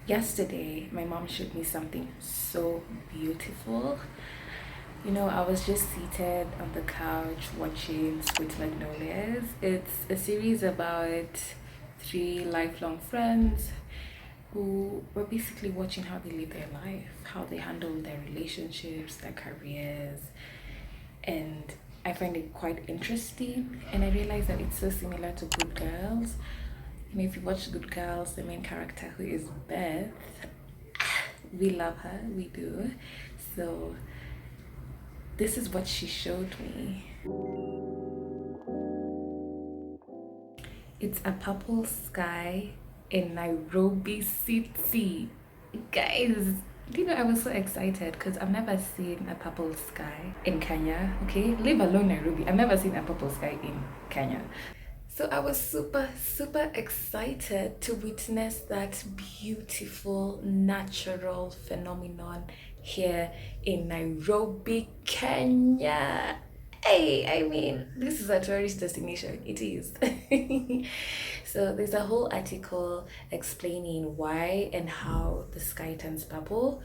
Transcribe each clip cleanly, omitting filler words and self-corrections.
Yesterday, my mom showed me something so beautiful. I was just seated on the couch watching Sweet Magnolias. It's a series about three lifelong friends who were basically watching how they live their life, how they handle their relationships, their careers, and I find it quite interesting. And I realized that it's so similar to Good Girls. If you watch Good Girls, the main character who is Beth, we love her, we do. So this is what she showed me. It's a purple sky in Nairobi City. Guys, I was so excited because I've never seen a purple sky in Kenya, okay? Leave alone Nairobi. I've never seen a purple sky in Kenya. So I was super, super excited to witness that beautiful natural phenomenon here in Nairobi, Kenya. Hey, I mean, this is a tourist destination. It is. So there's a whole article explaining why and how the sky turns purple.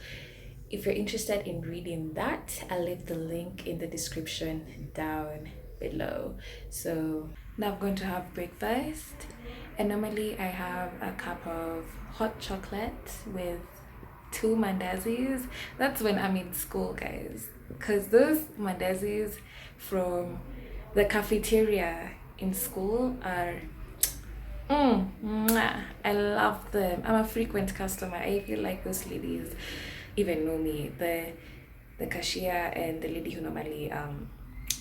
If you're interested in reading that, I'll leave the link in the description down below. So now I'm going to have breakfast, and normally I have a cup of hot chocolate with two mandazis. That's when I'm in school, guys, because those mandazis from the cafeteria in school are I love them. I'm a frequent customer. I feel like those ladies even know me. The cashier and the lady who normally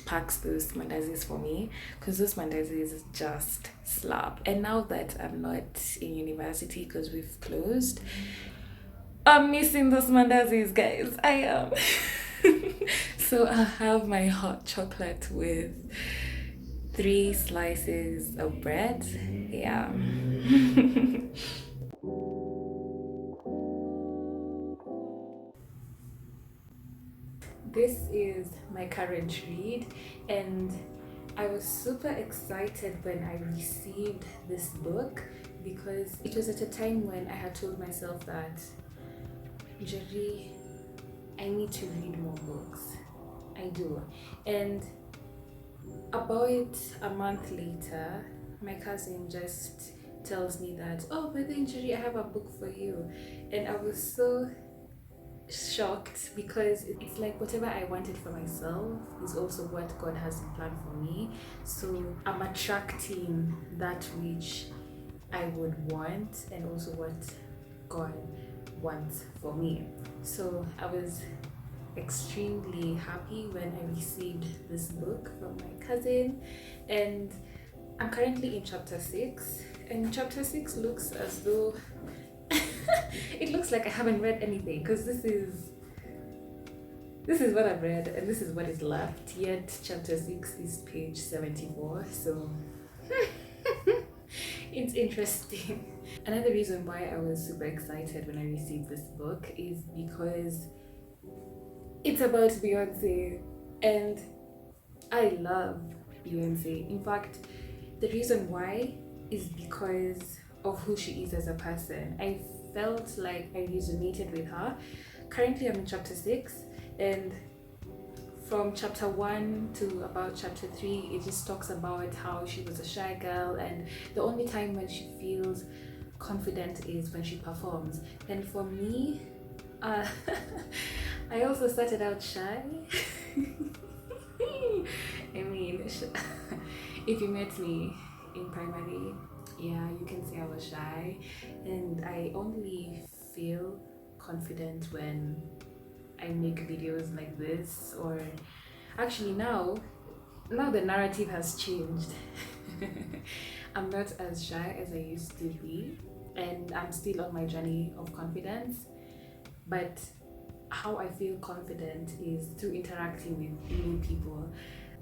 packs those mandazis for me, because those mandazis just slap. And now that I'm not in university because we've closed, I'm missing those mandazis, guys. I am. So I have my hot chocolate with three slices of bread. Yeah. This is my current read, and I was super excited when I received this book because it was at a time when I had told myself that, Njeri, I need to read more books. I do. And about a month later, my cousin just tells me that, oh, by the Njeri, I have a book for you. And I was so shocked because it's like whatever I wanted for myself is also what God has in plan for me. So I'm attracting that which I would want and also what God wants for me. So I was extremely happy when I received this book from my cousin, and I'm currently in chapter 6, and chapter 6 looks as though it looks like I haven't read anything, because this is what I've read and this is what is left, yet chapter 6 is page 74. So it's interesting. Another reason why I was super excited when I received this book is because it's about Beyonce, and I love Beyonce. In fact, the reason why is because of who she is as a person. I felt like I resonated with her. Currently, I'm in chapter 6, and from chapter 1 to about chapter 3, it just talks about how she was a shy girl, and the only time when she feels confident is when she performs. And for me, I also started out shy. I mean, if you met me in primary, yeah, you can say I was shy, and I only feel confident when I make videos like this. Or actually now the narrative has changed. I'm not as shy as I used to be, and I'm still on my journey of confidence, but how I feel confident is through interacting with new people.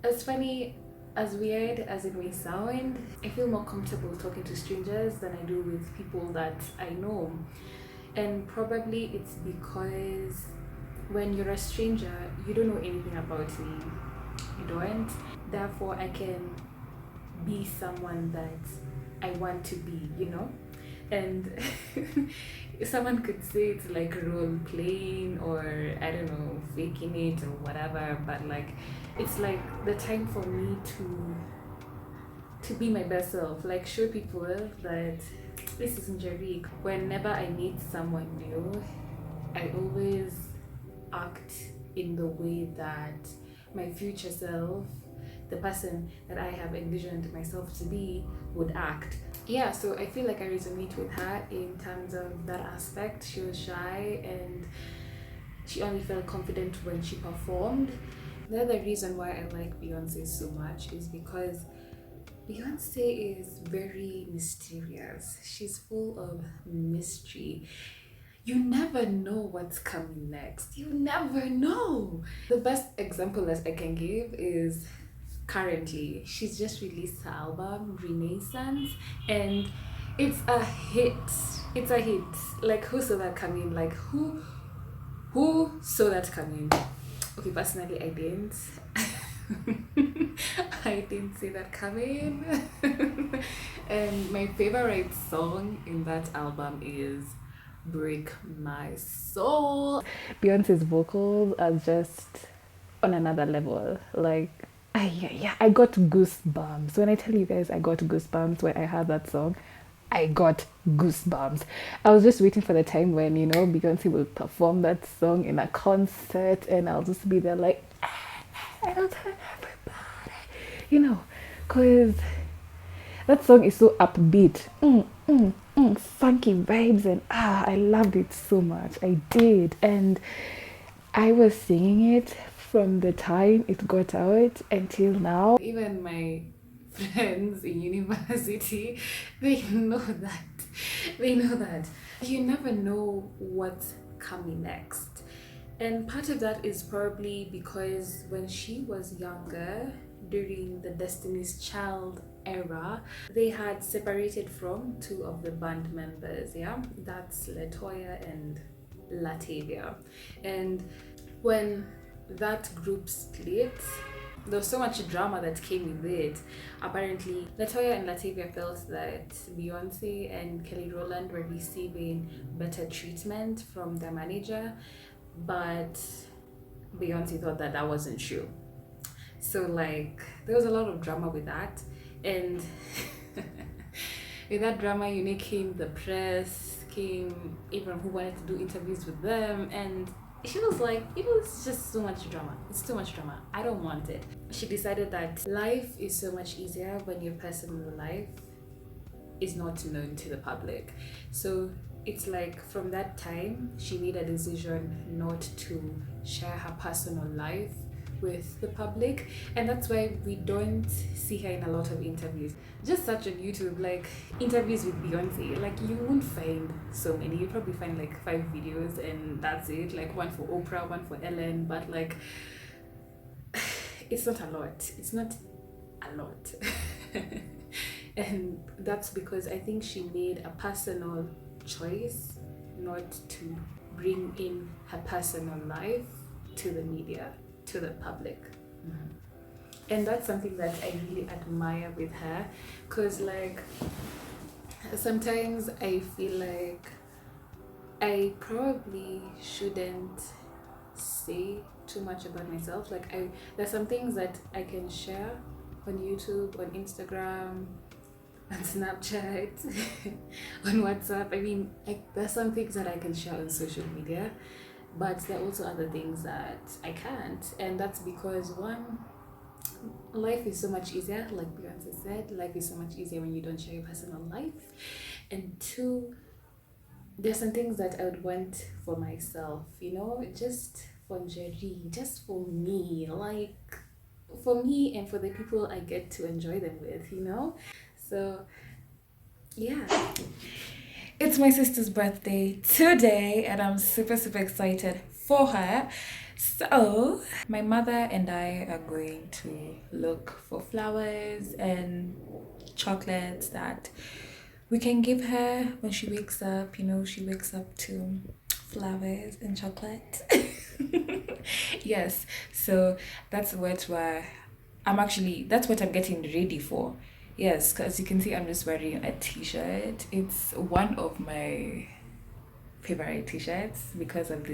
As funny, as weird as it may sound, I feel more comfortable talking to strangers than I do with people that I know. And probably it's because when you're a stranger, you don't know anything about me. You don't. Therefore, I can be someone that I want to be, And someone could say it's like role playing or I don't know, faking it or whatever, but like it's like the time for me to be my best self, like show people that this is Njeri. Whenever I meet someone new, I always act in the way that my future self, the person that I have envisioned myself to be, would act. Yeah, so I feel like I resonate with her in terms of that aspect. She was shy and she only felt confident when she performed. The other reason why I like Beyonce so much is because Beyonce is very mysterious. She's full of mystery. You never know what's coming next. You never know. The best example that I can give is currently, she's just released her album, Renaissance, and it's a hit. It's a hit. Like, who saw that coming? Like, who saw that coming? Okay, personally, I didn't. I didn't see that coming. And my favorite song in that album is Break My Soul. Beyonce's vocals are just on another level. Like, yeah, I got goosebumps. When I tell you guys I got goosebumps when I heard that song, I got goosebumps. I was just waiting for the time when, Beyonce will perform that song in a concert and I'll just be there like, I'll tell everybody, because that song is so upbeat. Funky vibes, and I loved it so much. I did. And I was singing it from the time it got out until now. Even my friends in university, they know that. They know that. You never know what's coming next. And part of that is probably because when she was younger, during the Destiny's Child era, they had separated from two of the band members, yeah? That's Latoya and Latavia. And when that group split, there was so much drama that came with it. Apparently, Latoya and Latavia felt that Beyonce and Kelly Rowland were receiving better treatment from their manager, but Beyonce thought that that wasn't true. So like there was a lot of drama with that, and with that drama, came the press, came everyone who wanted to do interviews with them, and she was like, it's just so much drama. It's too much drama. I don't want it. She decided that life is so much easier when your personal life is not known to the public. So it's like from that time, she made a decision not to share her personal life with the public, and that's why we don't see her in a lot of interviews. Just search on YouTube like interviews with Beyonce, like you won't find so many. You probably find like 5 videos and that's it, like one for Oprah, one for Ellen, but like it's not a lot. It's not a lot. And that's because I think she made a personal choice not to bring in her personal life to the media, to the public. And that's something that I really admire with her, because like sometimes I feel like I probably shouldn't say too much about myself. Like there's some things that I can share on YouTube, on Instagram, on Snapchat, on WhatsApp. I mean, there's some things that I can share on social media, but there are also other things that I can't. And that's because one, life is so much easier, like Beyonce said, life is so much easier when you don't share your personal life. And two, there's some things that I would want for myself, just for Njeri, just for me, like for me and for the people I get to enjoy them with, So yeah, it's my sister's birthday today and I'm super excited for her. So my mother and I are going to look for flowers and chocolates that we can give her when she wakes up. She wakes up to flowers and chocolate. Yes, so that's what that's what I'm getting ready for. Yes, because you can see I'm just wearing a t-shirt. It's one of my favorite t-shirts because of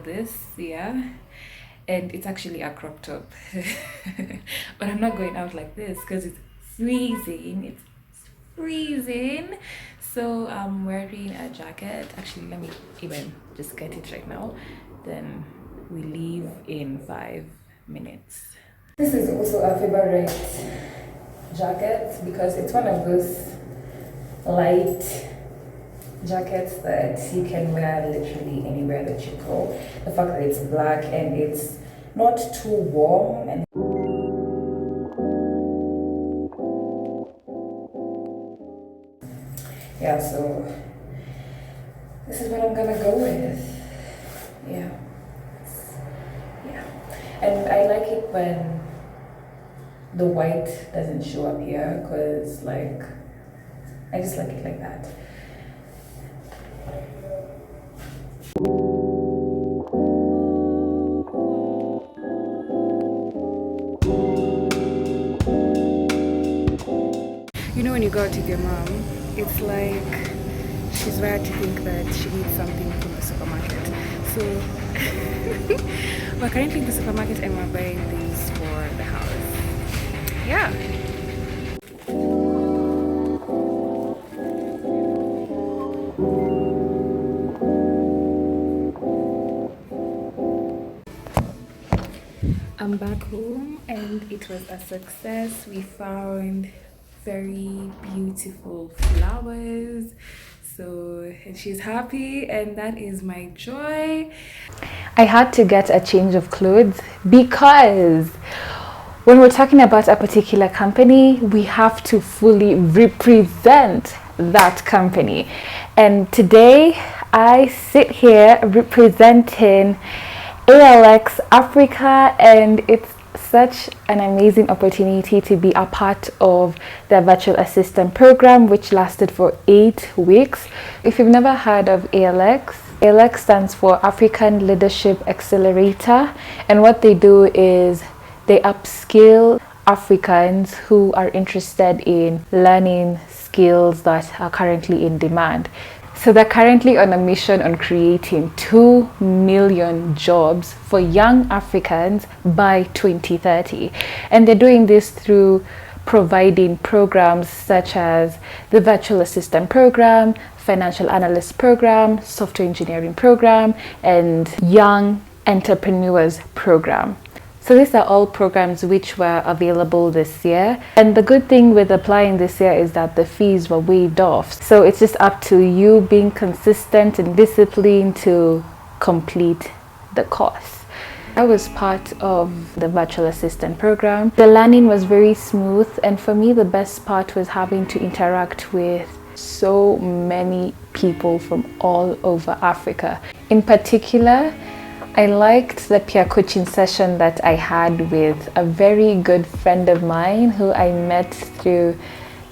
this, yeah. And it's actually a crop top. But I'm not going out like this because it's freezing. It's freezing. So I'm wearing a jacket. Actually, let me even just get it right now. Then we leave in 5 minutes. This is also a favorite jacket because it's one of those light jackets that you can wear literally anywhere that you go. The fact that it's black and it's not too warm and yeah, so this is what I'm gonna go with. Yeah. And I like it when the white doesn't show up here because like I just like it like that. You know, when you go out with your mom, it's like she's wired to think that she needs something from the supermarket. So we're currently in the supermarket and we're buying things for the house. Yeah. I'm back home and it was a success. We found very beautiful flowers, so she's happy and that is my joy. I had to get a change of clothes because when we're talking about a particular company, we have to fully represent that company. And today I sit here representing ALX Africa, and it's such an amazing opportunity to be a part of the virtual assistant program, which lasted for 8 weeks. If you've never heard of ALX, ALX stands for African Leadership Accelerator, and what they do is they upskill Africans who are interested in learning skills that are currently in demand. So they're currently on a mission on creating 2 million jobs for young Africans by 2030. And they're doing this through providing programs such as the Virtual Assistant Program, Financial Analyst Program, Software Engineering Program, and Young Entrepreneurs Program. So these are all programs which were available this year. And the good thing with applying this year is that the fees were waived off. So it's just up to you being consistent and disciplined to complete the course. I was part of the virtual assistant program. The learning was very smooth, and for me the best part was having to interact with so many people from all over Africa. In particular, I liked the peer coaching session that I had with a very good friend of mine who I met through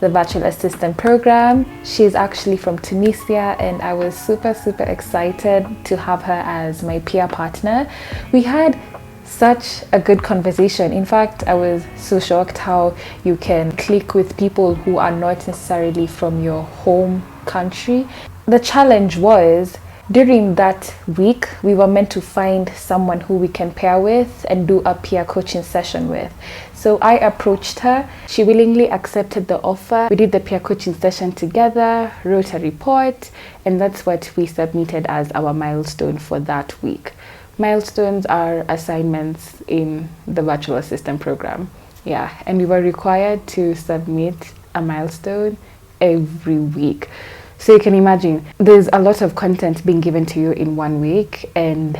the virtual assistant program. She's actually from Tunisia, and I was super excited to have her as my peer partner. We had such a good conversation. In fact, I was so shocked how you can click with people who are not necessarily from your home country. The challenge was, during that week, we were meant to find someone who we can pair with and do a peer coaching session with. So I approached her. She willingly accepted the offer. We did the peer coaching session together, wrote a report, and that's what we submitted as our milestone for that week. Milestones are assignments in the virtual assistant program. Yeah, and we were required to submit a milestone every week. So you can imagine, there's a lot of content being given to you in 1 week, and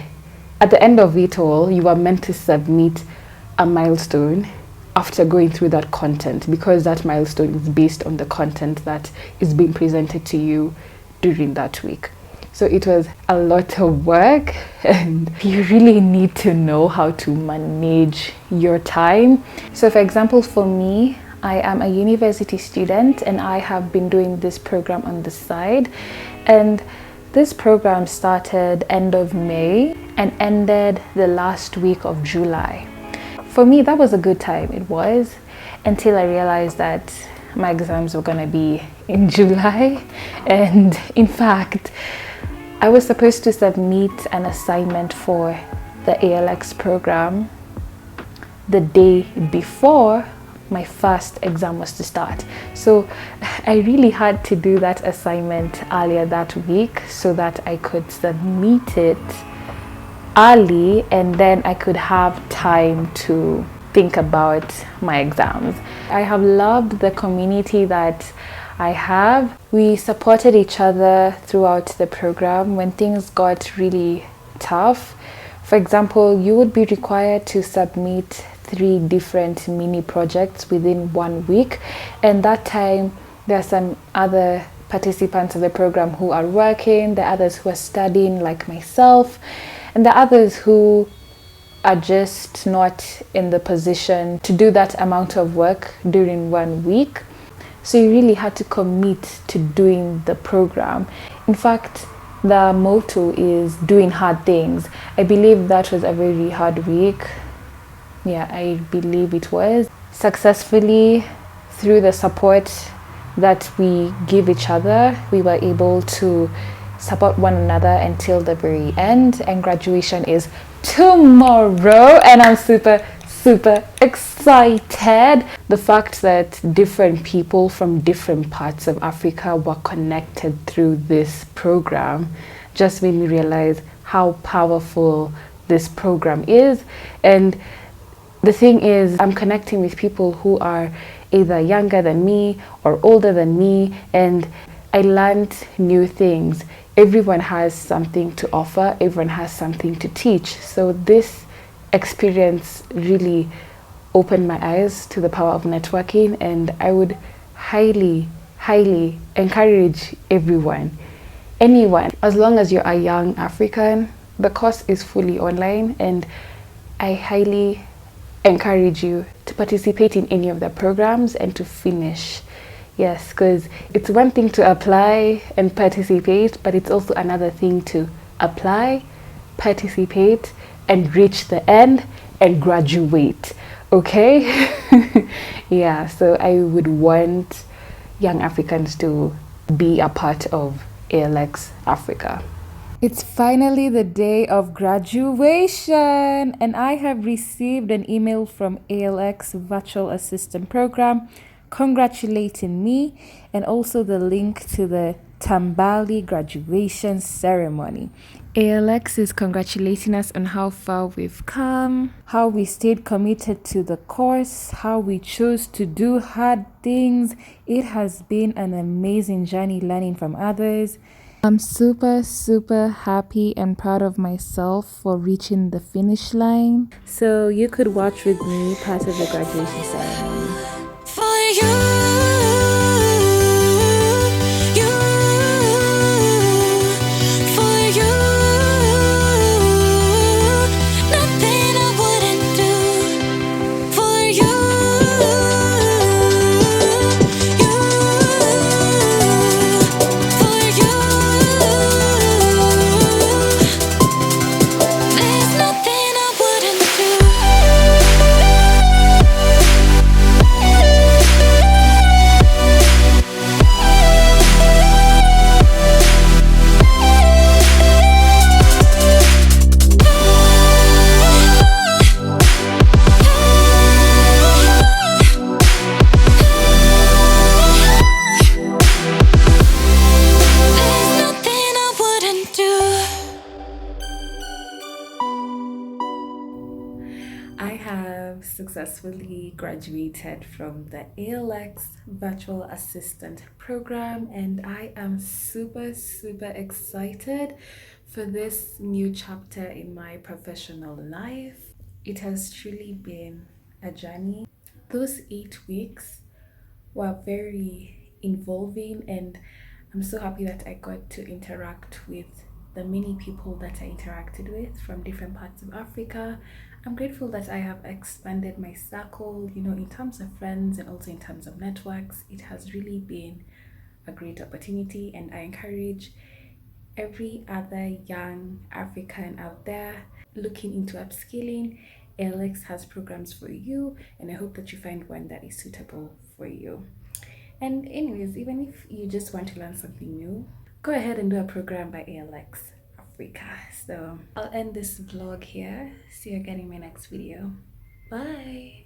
at the end of it all, you are meant to submit a milestone after going through that content, because that milestone is based on the content that is being presented to you during that week. So it was a lot of work, and you really need to know how to manage your time. So for example, for me, I am a university student and I have been doing this program on the side, and this program started end of May and ended the last week of July. For me, that was a good time. It was, until I realized that my exams were going to be in July, and in fact, I was supposed to submit an assignment for the ALX program the day before my first exam was to start. So I really had to do that assignment earlier that week so that I could submit it early and then I could have time to think about my exams. I have loved the community that I have. We supported each other throughout the program when things got really tough. For example, you would be required to submit 3 different mini projects within 1 week, and that time there are some other participants of the program who are working, there are others who are studying like myself, and there are others who are just not in the position to do that amount of work during 1 week. So you really had to commit to doing the program. In fact, the motto is doing hard things. I believe that was a very hard week. Yeah, I believe it was. Successfully, through the support that we give each other, we were able to support one another until the very end, and graduation is tomorrow, and I'm super excited. The fact that different people from different parts of Africa were connected through this program just made me realize how powerful this program is. And the thing is, I'm connecting with people who are either younger than me or older than me, and I learned new things. Everyone has something to offer, everyone has something to teach. So this experience really opened my eyes to the power of networking, and I would highly encourage anyone, as long as you're a young African. The course is fully online, and I highly encourage you to participate in any of the programs and to finish. Yes, because it's one thing to apply and participate, but it's also another thing to apply, participate, and reach the end and graduate. Okay? Yeah, so I would want young Africans to be a part of ALX Africa. It's finally the day of graduation, and I have received an email from ALX Virtual Assistant Program congratulating me, and also the link to the Tambali graduation ceremony. ALX is congratulating us on how far we've come, how we stayed committed to the course, how we chose to do hard things. It has been an amazing journey learning from others. I'm super happy and proud of myself for reaching the finish line. So you could watch with me part of the graduation ceremony. For successfully graduated from the ALX Virtual Assistant Program, and I am super excited for this new chapter in my professional life. It has truly been a journey. Those 8 weeks were very involving, and I'm so happy that I got to interact with the many people that I interacted with from different parts of Africa. I'm grateful that I have expanded my circle, in terms of friends and also in terms of networks. It has really been a great opportunity, and I encourage every other young African out there looking into upskilling. ALX has programs for you, and I hope that you find one that is suitable for you. And anyways, even if you just want to learn something new, go ahead and do a program by ALX Africa. So I'll end this vlog here. See you again in my next video. Bye.